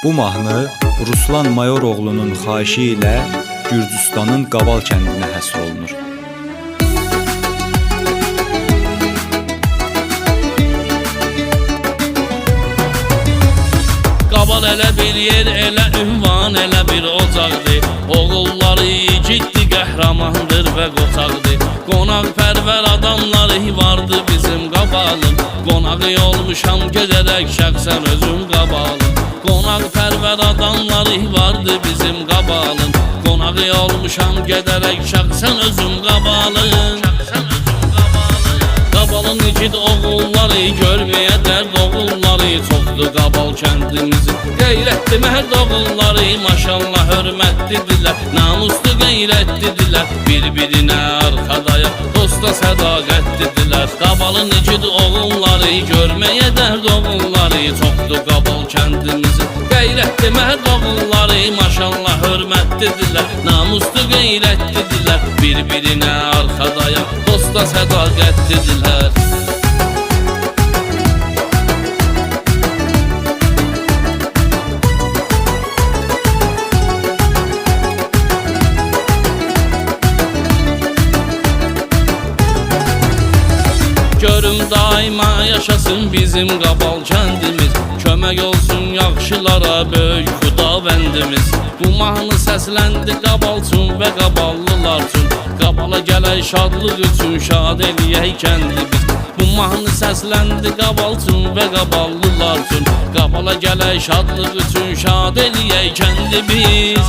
Bu mahnı Ruslan Mayoroğlu'nun xahişi ilə Gürcüstanın Qabal kəndinə həsr olunur. Qabal elə bir yer, elə ünvan, elə bir ocaqdır. Oğulları yiğitdir, qəhrəmandır və qocaqdır. Qonaqpərvər adamları vardı bizim Qabalın. Qonağı olmuşam gedərək şəxsən özüm Qabalın. Qonaqpərvər adamları vardı bizim Qabalın. Qonağı olmuşam gedərək şəxsən özüm Qabalın. Qabalın igid oğulları görməyə dərd oğulları çoxdur Qabal kəndimizin. Qeyrətli mərd oğulları maşallah hörmətlidirlər, namuslu qeyrətlidirlər, bir-birinə arxadaya dosta sədaqətlidirlər. Qabalın igid oğulları görməyə dərd oğulları çoxdur Qabal kəndimizin. Qeyrətli mərd oğulları maşallah hörmətlidirlər, namuslu qeyrətlidirlər, bir-birinə arxadaya dosta sədaqətlidirlər. Görüm daima yaşasın bizim Qabal kəndimiz, kömək olsun yaxşılara böyük Xudabəndimiz. Bu mahnı səsləndi Qabal üçün və Qaballılar üçün, Qabala gələk şadlıq üçün şad eləyək kəndimiz. Bu mahnı səsləndi Qabal üçün və Qaballılar üçün, Qabala gələk şadlıq üçün şad eləyək kəndimiz.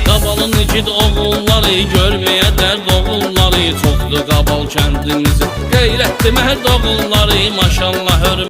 Qabalın igid oğulları görməyə dərd oğulları çoxdur Qabal kəndimizin. Qeyrətli mərd oğulları maşallah hörmətlidirlər.